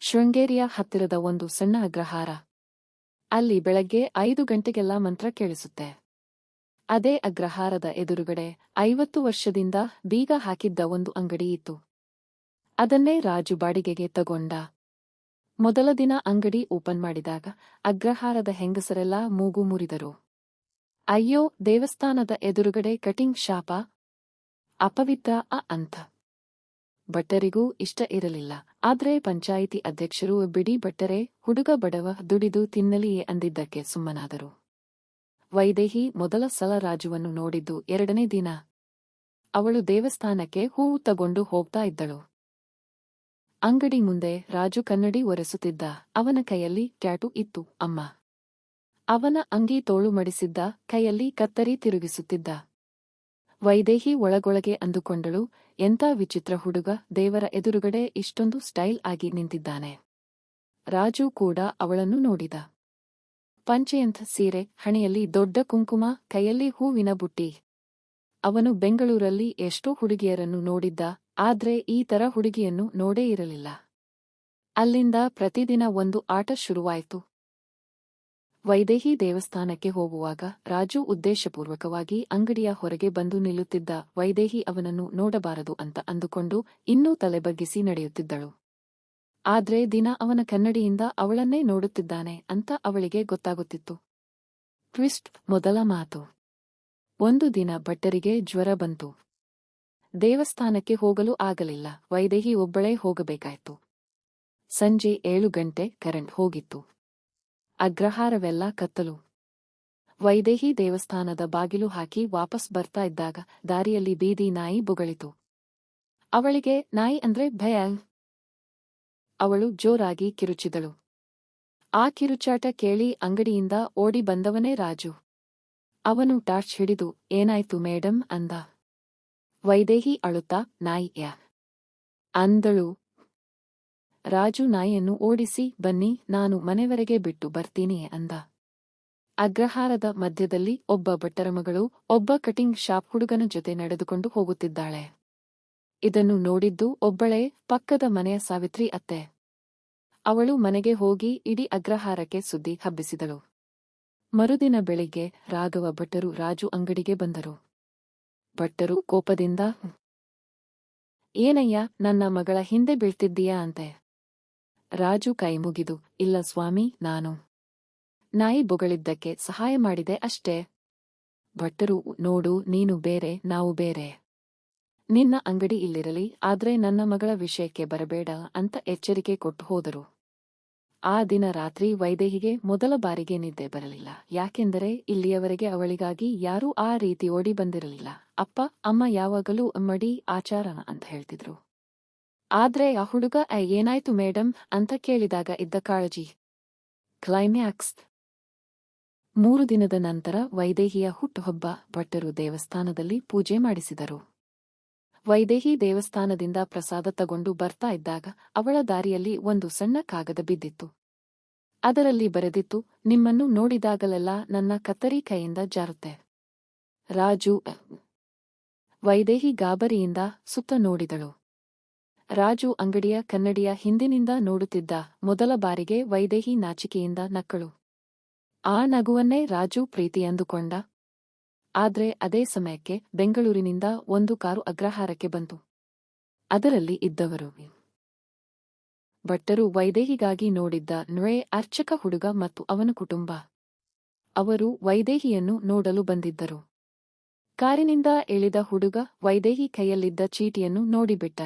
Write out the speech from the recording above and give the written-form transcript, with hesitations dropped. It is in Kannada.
ಶೃಂಗೇರಿಯ ಹತ್ತಿರದ ಒಂದು ಸಣ್ಣ ಅಗ್ರಹಾರ. ಅಲ್ಲಿ ಬೆಳಗ್ಗೆ 5 ಗಂಟೆಗೆಲ್ಲ ಮಂತ್ರ ಕೇಳಿಸುತ್ತೆ. ಅದೇ ಅಗ್ರಹಾರದ ಎದುರುಗಡೆ 50 ವರ್ಷದಿಂದ ಬೀಗ ಹಾಕಿದ್ದ ಒಂದು ಅಂಗಡಿ ಇತ್ತು. ಅದನ್ನೇ ರಾಜು ಬಾಡಿಗೆಗೆ ತಗೊಂಡ. ಮೊದಲ ದಿನ ಅಂಗಡಿ ಓಪನ್ ಮಾಡಿದಾಗ ಅಗ್ರಹಾರದ ಹೆಂಗಸರೆಲ್ಲ ಮೂಗು ಮುರಿದರು. ಅಯ್ಯೋ, ದೇವಸ್ಥಾನದ ಎದುರುಗಡೆ ಕಟಿಂಗ್ ಶಾಪ, ಅಪವಿತ್ರ ಅಂತ. ಭಟ್ಟರಿಗೂ ಇಷ್ಟ ಇರಲಿಲ್ಲ. ಆದ್ರೆ ಪಂಚಾಯಿತಿ ಅಧ್ಯಕ್ಷರು ಬಿಡಿ ಭಟ್ಟರೆ, ಹುಡುಗ ಬಡವ, ದುಡಿದು ತಿನ್ನಲಿಯೇ ಅಂದಿದ್ದಕ್ಕೆ ಸುಮ್ಮನಾದರು. ವೈದೇಹಿ ಮೊದಲ ಸಲ ರಾಜುವನ್ನು ನೋಡಿದ್ದು 2ನೇ ದಿನ. ಅವಳು ದೇವಸ್ಥಾನಕ್ಕೆ ಹೂವು ತಗೊಂಡು ಹೋಗ್ತಾ ಇದ್ದಳು. ಅಂಗಡಿ ಮುಂದೆ ರಾಜು ಕನ್ನಡಿ ಒರೆಸುತ್ತಿದ್ದ. ಅವನ ಕೈಯಲ್ಲಿ ಟ್ಯಾಟೂ ಇತ್ತು. ಅಮ್ಮ. ಅವನ ಅಂಗಿ ತೋಳು ಮಡಿಸಿದ್ದ, ಕೈಯಲ್ಲಿ ಕತ್ತರಿ ತಿರುಗಿಸುತ್ತಿದ್ದ. ವೈದೇಹಿ ಒಳಗೊಳಗೆ ಅಂದುಕೊಂಡಳು, ಎಂಥ ವಿಚಿತ್ರ ಹುಡುಗ, ದೇವರ ಎದುರುಗಡೆ ಇಷ್ಟೊಂದು ಸ್ಟೈಲ್ ಆಗಿ ನಿಂತಿದ್ದಾನೆ. ರಾಜು ಕೂಡ ಅವಳನ್ನು ನೋಡಿದ. ಪಂಚೆಯಂಥ ಸೀರೆ, ಹಣೆಯಲ್ಲಿ ದೊಡ್ಡ ಕುಂಕುಮ, ಕೈಯಲ್ಲಿ ಹೂವಿನ ಬುಟ್ಟಿ. ಅವನು ಬೆಂಗಳೂರಲ್ಲಿ ಎಷ್ಟೋ ಹುಡುಗಿಯರನ್ನು ನೋಡಿದ್ದ, ಆದ್ರೆ ಈ ತರ ಹುಡುಗಿಯನ್ನು ನೋಡೇ ಇರಲಿಲ್ಲ. ಅಲ್ಲಿಂದ ಪ್ರತಿದಿನ ಒಂದು ಆಟ ಶುರುವಾಯಿತು. ವೈದೇಹಿ ದೇವಸ್ಥಾನಕ್ಕೆ ಹೋಗುವಾಗ ರಾಜು ಉದ್ದೇಶಪೂರ್ವಕವಾಗಿ ಅಂಗಡಿಯ ಹೊರಗೆ ಬಂದು ನಿಲ್ಲುತ್ತಿದ್ದ. ವೈದೇಹಿ ಅವನನ್ನು ನೋಡಬಾರದು ಅಂತ ಅಂದುಕೊಂಡು ಇನ್ನೂ ತಲೆ ಬಗ್ಗಿಸಿ ನಡೆಯುತ್ತಿದ್ದಳು. ಆದ್ರೆ ದಿನ ಅವನ ಕನ್ನಡಿಯಿಂದ ಅವಳನ್ನೇ ನೋಡುತ್ತಿದ್ದಾನೆ ಅಂತ ಅವಳಿಗೆ ಗೊತ್ತಾಗುತ್ತಿತ್ತು. ಟ್ವಿಸ್ಟ್. ಮೊದಲ ಮಾತು. ಒಂದು ದಿನ ಭಟ್ಟರಿಗೆ ಜ್ವರ ಬಂತು. ದೇವಸ್ಥಾನಕ್ಕೆ ಹೋಗಲು ಆಗಲಿಲ್ಲ. ವೈದೇಹಿ ಒಬ್ಬಳೇ ಹೋಗಬೇಕಾಯ್ತು. ಸಂಜೆ 7 ಗಂಟೆ. ಕರೆಂಟ್ ಹೋಗಿತ್ತು. ಅಗ್ರಹಾರವೆಲ್ಲ ಕತ್ತಲು. ವೈದೇಹಿ ದೇವಸ್ಥಾನದ ಬಾಗಿಲು ಹಾಕಿ ವಾಪಸ್ ಬರ್ತಾ ಇದ್ದಾಗ ದಾರಿಯಲ್ಲಿ ಬೀದಿ ನಾಯಿ ಬೊಗಳಿತು. ಅವಳಿಗೆ ನಾಯಿ ಅಂದ್ರೆ ಭಯ. ಅವಳು ಜೋರಾಗಿ ಕಿರುಚಿದಳು. ಆ ಕಿರುಚಾಟ ಕೇಳಿ ಅಂಗಡಿಯಿಂದ ಓಡಿ ಬಂದವನೇ ರಾಜು. ಅವನು ಟಾರ್ಚ್ ಹಿಡಿದು, ಏನಾಯ್ತು ಮೇಡಂ ಅಂದ. ವೈದೇಹಿ ಅಳುತ್ತಾ, ನಾಯಿಯ ಅಂದಳು. ರಾಜು ನಾಯಿಯನ್ನು ಓಡಿಸಿ, ಬನ್ನಿ, ನಾನು ಮನೆವರೆಗೆ ಬಿಟ್ಟು ಬರ್ತೀನಿ ಅಂದ. ಅಗ್ರಹಾರದ ಮಧ್ಯದಲ್ಲಿ ಒಬ್ಬ ಭಟ್ಟರ ಮಗಳು ಒಬ್ಬ ಕಟಿಂಗ್ ಶಾಪ್ ಹುಡುಗನ ಜೊತೆ ನಡೆದುಕೊಂಡು ಹೋಗುತ್ತಿದ್ದಾಳೆ. ಇದನ್ನು ನೋಡಿದ್ದು ಒಬ್ಬಳೇ ಪಕ್ಕದ ಮನೆಯ ಸಾವಿತ್ರಿ ಅತ್ತೆ. ಅವಳು ಮನೆಗೆ ಹೋಗಿ ಇಡೀ ಅಗ್ರಹಾರಕ್ಕೆ ಸುದ್ದಿ ಹಬ್ಬಿಸಿದಳು. ಮರುದಿನ ಬೆಳಿಗ್ಗೆ ರಾಘವ ಭಟ್ಟರು ರಾಜು ಅಂಗಡಿಗೆ ಬಂದರು. ಭಟ್ಟರು ಕೋಪದಿಂದ, ಏನಯ್ಯ, ನನ್ನ ಮಗಳ ಹಿಂದೆ ಬೀಳ್ತಿದ್ದೀಯಾ ಅಂತೆ. ರಾಜು ಕೈ ಮುಗಿದು, ಇಲ್ಲ ಸ್ವಾಮಿ, ನಾನು ನಾಯಿ ಬೊಗಳಿದ್ದಕ್ಕೆ ಸಹಾಯ ಮಾಡಿದೆ ಅಷ್ಟೇ. ಭಟ್ಟರು, ನೋಡು, ನೀನು ಬೇರೆ, ನಾವು ಬೇರೆ. ನಿನ್ನ ಅಂಗಡಿ ಇಲ್ಲಿರಲಿ, ಆದ್ರೆ ನನ್ನ ಮಗಳ ವಿಷಯಕ್ಕೆ ಬರಬೇಡ ಅಂತ ಎಚ್ಚರಿಕೆ ಕೊಟ್ಟು ಹೋದರು. ಆ ದಿನ ರಾತ್ರಿ ವೈದೇಹಿಗೆ ಮೊದಲ ಬಾರಿಗೆ ನಿದ್ದೆ ಬರಲಿಲ್ಲ. ಯಾಕೆಂದರೆ ಇಲ್ಲಿಯವರೆಗೆ ಅವಳಿಗಾಗಿ ಯಾರೂ ಆ ರೀತಿ ಓಡಿ ಬಂದಿರಲಿಲ್ಲ. ಅಪ್ಪ ಅಮ್ಮ ಯಾವಾಗಲೂ ಮಡಿ ಆಚಾರನ ಅಂತ ಹೇಳ್ತಿದ್ರು. ಆದ್ರೆ ಆ ಹುಡುಗ ಏನಾಯ್ತು ಮೇಡಂ ಅಂತ ಕೇಳಿದಾಗ ಇದ್ದ ಕಾಳಜಿ. ಕ್ಲೈಮ್ಯಾಕ್ಸ್. 3 ದಿನದ ನಂತರ ವೈದೇಹಿಯ ಹುಟ್ಟುಹಬ್ಬ. ಭಟ್ಟರು ದೇವಸ್ಥಾನದಲ್ಲಿ ಪೂಜೆ ಮಾಡಿಸಿದರು. ವೈದೇಹಿ ದೇವಸ್ಥಾನದಿಂದ ಪ್ರಸಾದ ತಗೊಂಡು ಬರ್ತಾ ಇದ್ದಾಗ ಅವಳ ದಾರಿಯಲ್ಲಿ ಒಂದು ಸಣ್ಣ ಕಾಗದ ಬಿದ್ದಿತ್ತು. ಅದರಲ್ಲಿ ಬರೆದಿತ್ತು, ನಿಮ್ಮನ್ನು ನೋಡಿದಾಗಲೆಲ್ಲ ನನ್ನ ಕತ್ತರಿ ಕೈಯಿಂದ ಜಾರುತ್ತೆ. ರಾಜು. ವೈದೇಹಿ ಗಾಬರಿಯಿಂದ ಸುತ್ತ ನೋಡಿದಳು. ರಾಜು ಅಂಗಡಿಯ ಕನ್ನಡಿಯ ಹಿಂದಿನಿಂದ ನೋಡುತ್ತಿದ್ದ. ಮೊದಲ ಬಾರಿಗೆ ವೈದೇಹಿ ನಾಚಿಕೆಯಿಂದ ನಕ್ಕಳು. ಆ ನಗುವನ್ನೇ ರಾಜು ಪ್ರೀತಿ ಅಂದುಕೊಂಡ. ಆದ್ರೆ ಅದೇ ಸಮಯಕ್ಕೆ ಬೆಂಗಳೂರಿನಿಂದ ಒಂದು ಕಾರು ಅಗ್ರಹಾರಕ್ಕೆ ಬಂತು. ಅದರಲ್ಲಿ ಇದ್ದವರು ಭಟ್ಟರು ವೈದೇಹಿಗಾಗಿ ನೋಡಿದ್ದ ಅರ್ಚಕ ಹುಡುಗ ಮತ್ತು ಅವನ ಕುಟುಂಬ. ಅವರು ವೈದೇಹಿಯನ್ನು ನೋಡಲು ಬಂದಿದ್ದರು. ಕಾರಿನಿಂದ ಇಳಿದ ಹುಡುಗ ವೈದೇಹಿ ಕೈಯಲ್ಲಿದ್ದ ಚೀಟಿಯನ್ನು ನೋಡಿಬಿಟ್ಟ.